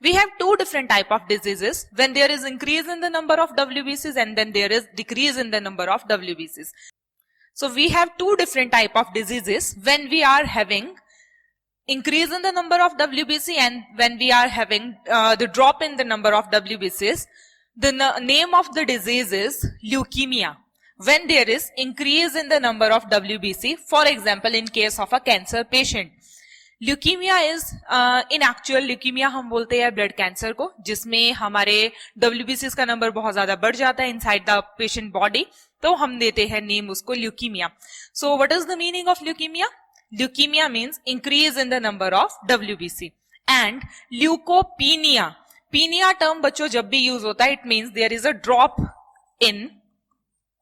We have two different type of diseases when there is increase in the number of WBCs and then there is decrease in the number of WBCs. So we have two different type of diseases when we are having increase in the number of WBC and when we are having the drop in the number of WBCs. The name of the disease is leukemia. When there is increase in the number of WBC, for example in case of a cancer patient. Leukaemia is in actual leukaemia हम बोलते हैं blood cancer को, जिसमें हमारे WBCs का number बहुत ज्यादा बढ़ जाता है इनसाइड द पेशेंट बॉडी, तो हम देते हैं नेम उसको leukaemia. So what is the meaning of leukaemia? Leukaemia means increase in the number of WBC. And leukopenia, penia term बच्चों जब भी यूज होता है it means there is a drop in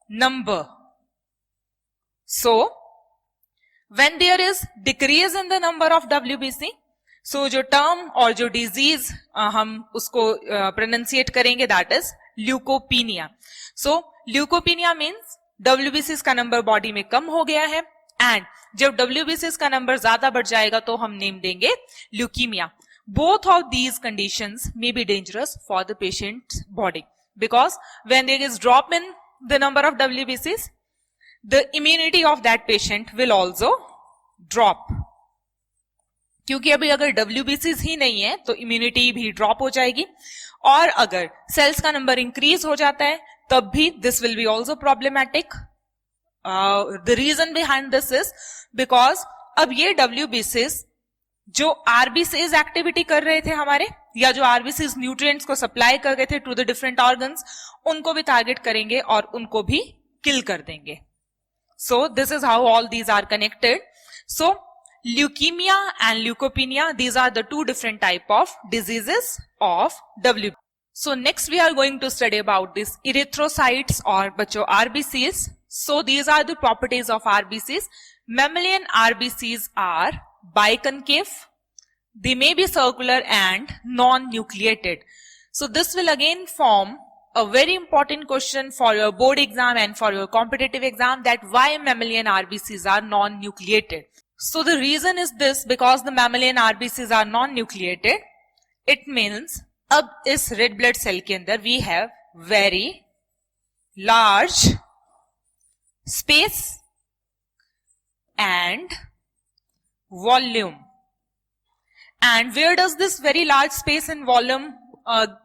number. So when there is decrease in the number of WBC, so जो term और जो disease हम उसको pronunciate करेंगे that is leukopenia. So leukopenia means WBCs का नंबर बॉडी में कम हो गया है, and जब WBCs का नंबर ज्यादा बढ़ जाएगा तो हम नेम देंगे leukemia. Both of these conditions may be dangerous for the patient's body because when there is drop in the number of WBCs, the immunity of that patient will also drop. क्योंकि अभी अगर WBCs ही नहीं है तो immunity भी drop हो जाएगी, और अगर सेल्स का नंबर इंक्रीज हो जाता है तब भी this will be also problematic. The reason behind this is because अब ये WBCs जो RBCs एक्टिविटी कर रहे थे हमारे, या जो RBCs न्यूट्रिएंट्स को सप्लाई कर रहे थे टू द डिफरेंट ऑर्गन्स, उनको भी टारगेट करेंगे और उनको भी किल कर देंगे. So this is how all these are connected. So leukemia and leukopenia, these are the two different type of diseases of WBC. So next we are going to study about these erythrocytes or बच्चों RBCs. So these are the properties of RBCs. Mammalian RBCs are biconcave. They may be circular and non-nucleated. So this will again form a very important question for your board exam and for your competitive exam, that why mammalian RBCs are non-nucleated. So the reason is this: because the mammalian RBCs are non-nucleated, it means अब इस red blood cell के अंदर we have very large space and volume. And where does this very large space and volume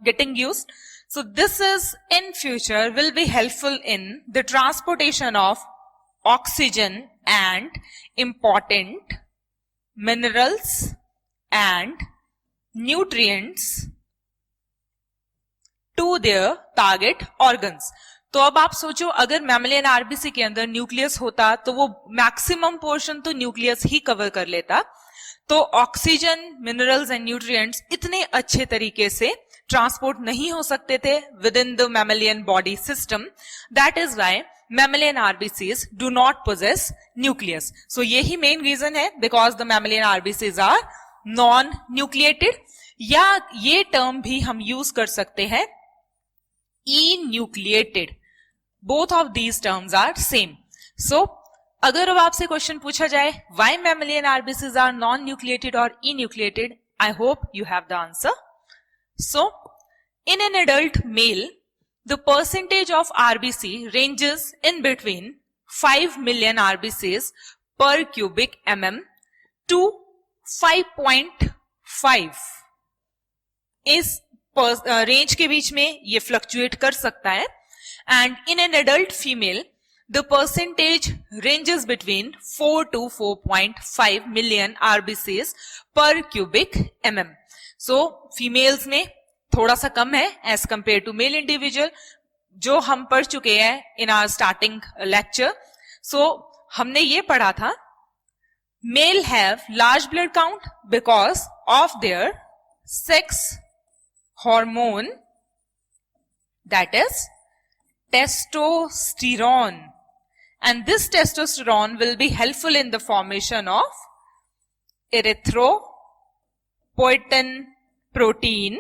getting used? So this is in future will be helpful in the transportation of oxygen and important minerals and nutrients to their target organs. तो अब आप सोचो अगर mammalian RBC के अंदर nucleus होता तो वो मैक्सिमम पोर्शन तो न्यूक्लियस ही कवर कर लेता, तो ऑक्सीजन, मिनरल्स एंड न्यूट्रिएंट्स इतने अच्छे तरीके से ट्रांसपोर्ट नहीं हो सकते थे within the mammalian body system. That is why mammalian RBCs do not possess nucleus. So यही मेन रीजन है, because the mammalian RBCs are non nucleated. या ये टर्म भी हम यूज कर सकते हैं enucleated. Both of these terms are same. So, अगर अब आपसे क्वेश्चन पूछा जाए why mammalian RBCs are non-nucleated or enucleated, I hope you have the answer. So, in an adult male, the percentage of RBC ranges in between 5 million RBCs per cubic mm to 5.5. इस range के बीच में ये fluctuate कर सकता है. And in an adult female the percentage ranges between 4 to 4.5 million RBCs per cubic mm. So females में थोड़ा सा कम है as compare to male individual, जो हम पढ़ चुके हैं in our starting lecture. So हमने ये पढ़ा था male have large blood count because of their sex hormone, that is testosterone, and this testosterone will be helpful in the formation of erythropoietin protein.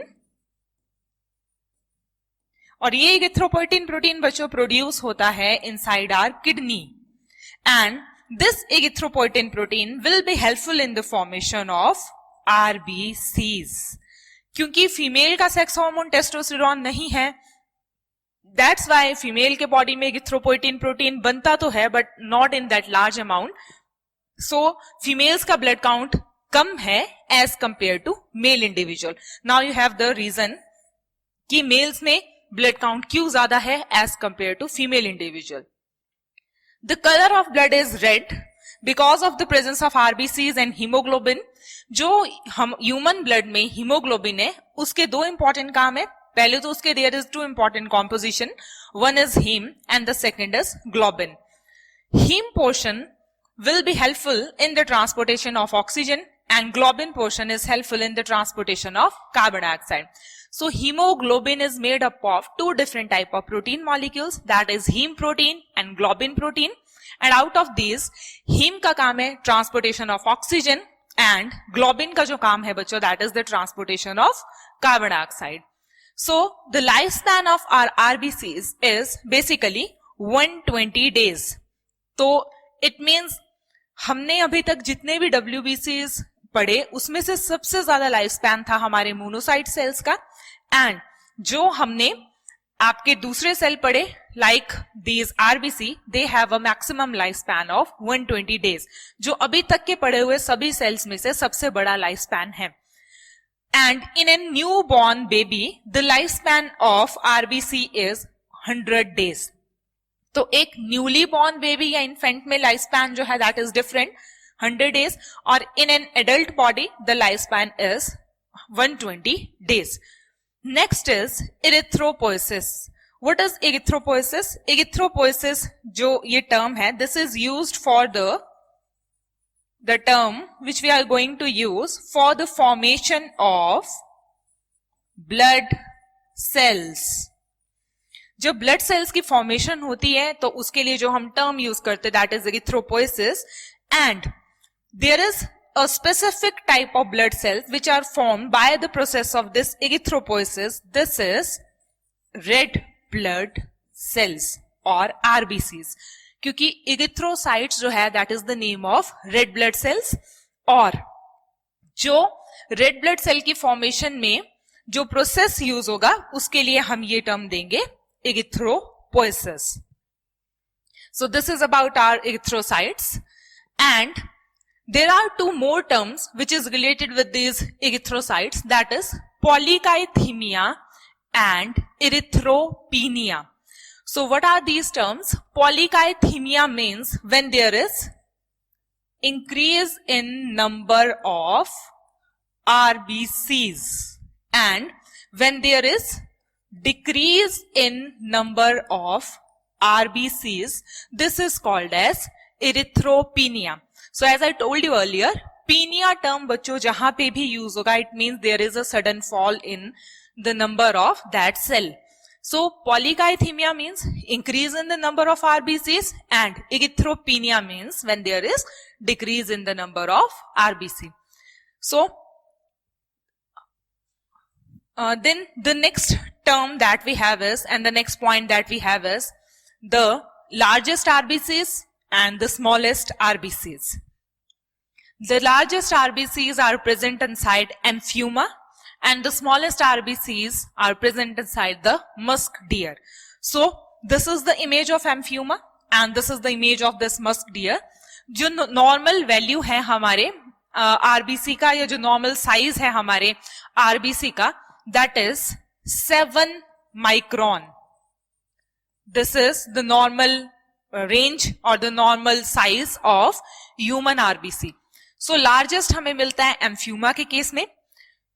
और ये erythropoietin protein बच्चों produce होता है inside our kidney, एंड दिस erythropoietin protein will be helpful in the formation of RBCs. क्योंकि female का sex hormone testosterone नहीं है, दैट्स वाई फीमेल के बॉडी में इरिथ्रोपोइटिन प्रोटीन बनता तो है but not in that large amount. So females का ब्लड काउंट कम है as compare to male individual. Now you have the reason कि मेल्स में ब्लड काउंट क्यों ज्यादा है as compare to female individual. The colour of blood is red because of the presence of RBCs and haemoglobin. जो हम human blood में haemoglobin है उसके दो इंपॉर्टेंट काम है. पहले तो उसके there is two important composition, one is heme and the second is globin. Heme portion will be helpful in the transportation of oxygen and globin portion is helpful in the transportation of carbon dioxide. So hemoglobin is made up of two different type of protein molecules, that is heme protein and globin protein, and out of these heme का काम है transportation of oxygen and globin का जो काम है बच्चों that is the transportation of carbon dioxide. So the lifespan of our RBCs is basically 120 days. तो it means हमने अभी तक जितने भी WBCs पढ़े उसमें से सबसे ज्यादा लाइफ स्पैन था हमारे मोनोसाइट सेल्स का, एंड जो हमने आपके दूसरे सेल पढ़े like these RBC they have a maximum life span of 120 days, जो अभी तक के पढ़े हुए सभी सेल्स में से सबसे बड़ा लाइफ स्पैन है. And in a new born baby the life span of RBC is 100 days. तो एक न्यूली बॉर्न बेबी या इन्फेंट में लाइफ स्पैन जो है दैट इज डिफरेंट 100 डेज, और in an adult body the life span is 120 days. Next is erythropoiesis. What is erythropoiesis? Erythropoiesis जो ये term है this is used for the term which we are going to use for the formation of blood cells. जब blood cells की formation होती है तो उसके लिए जो हम टर्म यूज करते that is erythropoiesis, and there is a specific type of blood cells which are formed by the process of this erythropoiesis. This is red blood cells और आरबीसीज, क्योंकि इरिथ्रोसाइट्स जो है that is the name of red blood cells, और जो red blood cell की formation में जो process use होगा उसके लिए हम ये टर्म देंगे erythropoiesis. So this is about our erythrocytes, and there are two more terms which is related with these erythrocytes, that is polycythemia and erythropenia. So what are these terms? Polycythemia means when there is increase in number of RBCs, and when there is decrease in number of RBCs, this is called as erythropenia. So as I told you earlier, penia term बच्चों जहां पे भी use होगा, it means there is a sudden fall in the number of that cell. So polycythemia means increase in the number of RBCs, and erythropenia means when there is decrease in the number of RBC. So then the next term that we have is, and the next point that we have is the largest RBCs and the smallest RBCs. The largest RBCs are present inside amphibia, and the smallest RBCs are present inside the musk deer. So this is the image of amphibia and this is the image of this musk deer. जो normal value है हमारे RBC का, या जो normal size है हमारे RBC का, that is 7 micron. This is the normal range or the normal size of human RBC. So largest हमें मिलता है amphibia के केस में,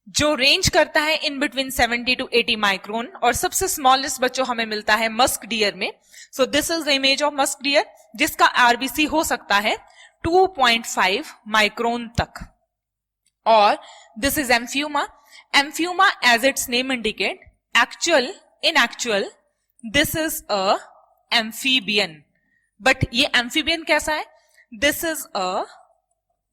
जो रेंज करता है इन बिटवीन 70 to 80 माइक्रोन, और सबसे स्मॉलेस्ट बच्चों हमें मिलता है मस्क डियर में. So this is the image of musk deer, जिसका आरबीसी हो सकता है 2.5 माइक्रोन तक. और this is amphiuma. Amphiuma as its name indicate, in actual this is a amphibian. But ये एम्फीबियन कैसा है? This is a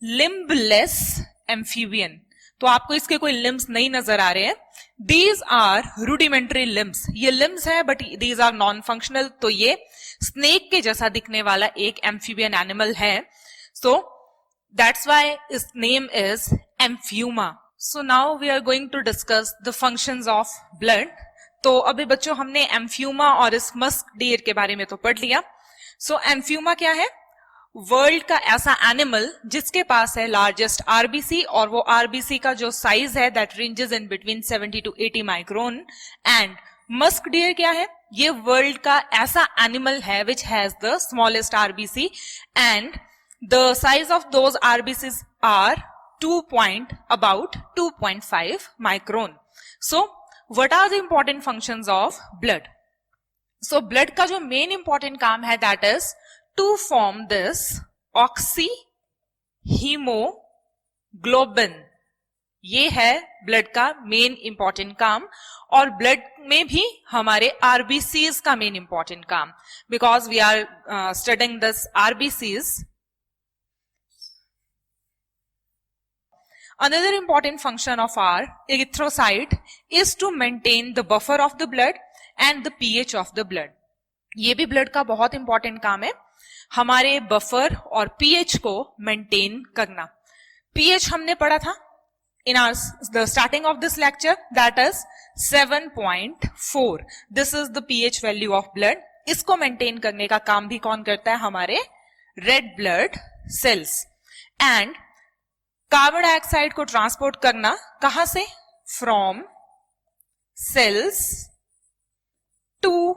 limbless amphibian. तो आपको इसके कोई लिम्स नहीं नजर आ रहे हैं. These are rudimentary limbs. ये लिम्स है but these are non functional. तो ये स्नेक के जैसा दिखने वाला एक एम्फीबियन एनिमल है. So that's why its name is amphiuma. So now we are going to discuss the functions of blood. तो अभी बच्चों हमने एम्फियुमा और इस मस्क डियर के बारे में तो पढ़ लिया. सो एम्फियुमा क्या है? वर्ल्ड का ऐसा एनिमल जिसके पास है लार्जेस्ट आरबीसी, और वो आरबीसी का जो साइज है that ranges in between 70 to 80 micron. And musk deer क्या है? ये वर्ल्ड का ऐसा एनिमल है which has the smallest RBC, and the size of those RBCs are about 2.5 micron. So what are the important functions of blood? So blood का जो main important काम है that is to form this oxyhemoglobin. ये है blood का main important काम. और blood में भी हमारे आरबीसीज का मेन इंपॉर्टेंट काम, because we are studying this RBCs. Another important function of our erythrocyte is to maintain the buffer of the blood and the pH of the blood. ये भी ब्लड का बहुत इंपॉर्टेंट काम है, हमारे बफर और pH को मेंटेन करना. पीएच हमने पढ़ा था in the starting of this lecture, that is 7.4. This is the pH value of blood. इसको मेंटेन करने का काम भी कौन करता है? हमारे red blood cells. And carbon dioxide को ट्रांसपोर्ट करना कहां से? From cells to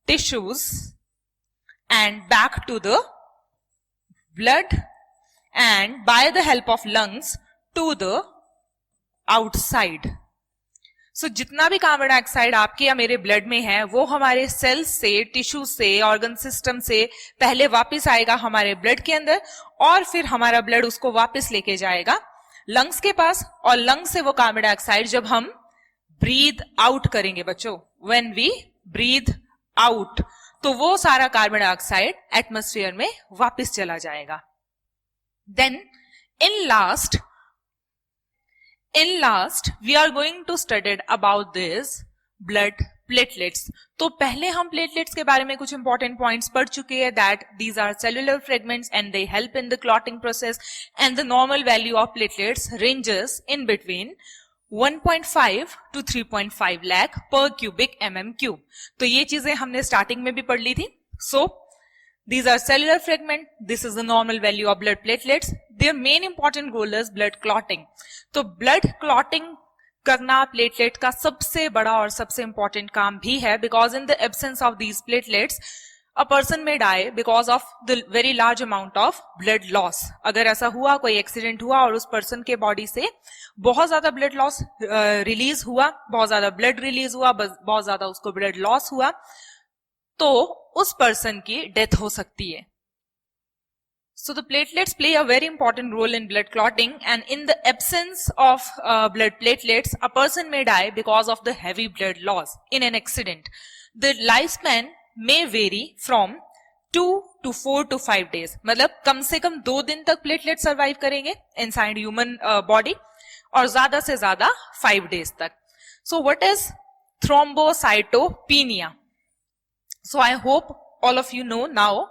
tissues and back to the blood, and by the help of lungs to the outside. So जितना भी कार्बन डाइऑक्साइड आपके या मेरे ब्लड में है वो हमारे सेल्स से, टिश्यू से, ऑर्गन सिस्टम से पहले वापस आएगा हमारे ब्लड के अंदर, और फिर हमारा ब्लड उसको वापस लेके जाएगा लंग्स के पास. और लंग्स से वो कार्बन डाइऑक्साइड जब हम ब्रीथ आउट करेंगे बच्चों, व्हेन वी ब्रीथ आउट, तो वो सारा कार्बन डाइऑक्साइड एटमॉस्फेयर में वापस चला जाएगा. Then in last we are going to study about this blood platelets. तो पहले हम प्लेटलेट्स के बारे में कुछ इंपॉर्टेंट पॉइंट्स पढ़ चुके हैं, that these are cellular fragments and they help in the clotting process, and the normal value of platelets ranges in between 1.5 to 3.5 lakh per cubic mm cube. तो ये चीजें हमने स्टार्टिंग में भी पढ़ ली थी. So these are cellular fragment. This is the normal value of blood platelets. Their main important goal is blood clotting. तो blood clotting करना प्लेटलेट का सबसे बड़ा और सबसे इंपॉर्टेंट काम भी है, because in the absence of these platelets a person may die because of the very large amount of blood loss. अगर ऐसा हुआ, कोई एक्सीडेंट हुआ और उस पर्सन के बॉडी से बहुत ज्यादा ब्लड लॉस रिलीज हुआ, बहुत ज्यादा ब्लड रिलीज हुआ, बहुत ज्यादा उसको ब्लड लॉस हुआ, तो उस पर्सन की डेथ हो सकती है. So the platelets play a very important role in blood clotting, and in the absence of blood platelets, a person may die because of the heavy blood loss in an accident. The lifespan may vary from 2 to 4 to 5 days. मतलब कम से कम 2 दिन तक platelet survive करेंगे inside human body और ज्यादा से ज्यादा 5 days तक. So what is thrombocytopenia? So I hope all of you know now.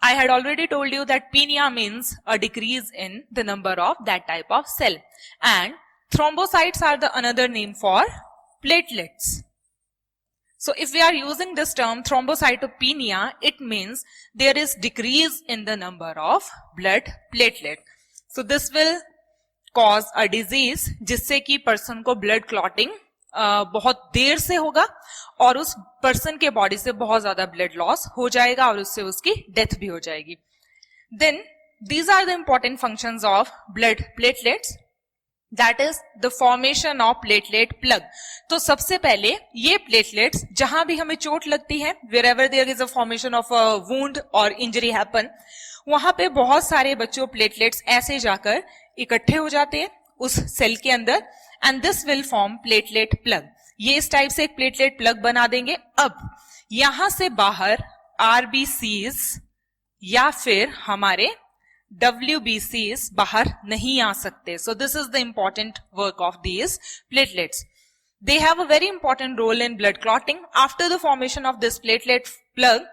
I had already told you that penia means a decrease in the number of that type of cell, and thrombocytes are the another name for platelets. So if we are using this term thrombocytopenia, it means there is decrease in the number of blood platelet. So this will cause a disease जिससे कि person को blood clotting बहुत देर से होगा और उस person के body से बहुत ज्यादा ब्लड लॉस हो जाएगा और उससे उसकी डेथ भी हो जाएगी. Then these are the important functions of blood platelets, that is the formation of platelet plug. तो सबसे पहले ये प्लेटलेट्स जहां भी हमें चोट लगती है, wherever there is a formation of a wound और इंजरी हैपन, वहां पे बहुत सारे बच्चों प्लेटलेट्स ऐसे जाकर इकट्ठे हो जाते हैं उस सेल के अंदर, and this will form platelet plug. ये इस टाइप से एक प्लेटलेट प्लग बना देंगे. अब यहां से बाहर आरबीसीज या फिर हमारे डब्ल्यूबीसीज बाहर नहीं आ सकते. So this is the important work of these platelets. They have a very important role in blood clotting. After the formation of this platelet plug,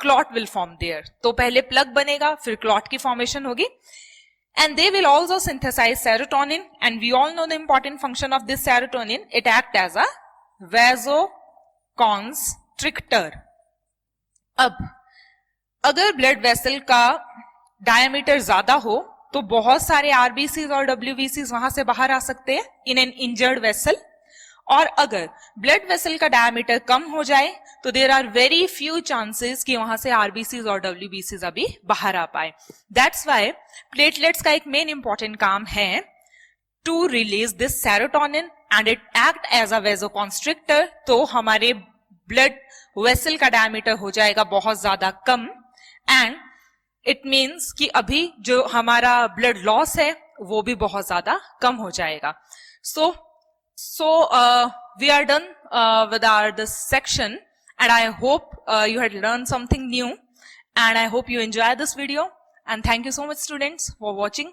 clot will form there. तो पहले प्लग बनेगा, फिर क्लॉट की formation होगी. And they will also synthesize serotonin, and we all know the important function of this serotonin. It acts as a vasoconstrictor. अब अगर blood vessel का diameter ज्यादा हो तो बहुत सारे आरबीसीज और डब्ल्यूबीसीज वहां से बाहर आ सकते हैं इन एन इंजर्ड वेसल. और अगर ब्लड वेसल का डायमीटर कम हो जाए तो there are very few chances कि वहां से आरबीसीज और डब्ल्यूबीसीज अभी बाहर आ पाए. दैट्स व्हाई प्लेटलेट्स का एक मेन इंपॉर्टेंट काम है to release this serotonin, and it act as a vasoconstrictor. तो हमारे ब्लड वेसल का डायमीटर हो जाएगा बहुत ज्यादा कम, एंड इट मीन्स कि अभी जो हमारा ब्लड लॉस है वो भी बहुत ज्यादा कम हो जाएगा. So we are done with this section, and I hope you had learned something new, and I hope you enjoy this video, and thank you so much students for watching.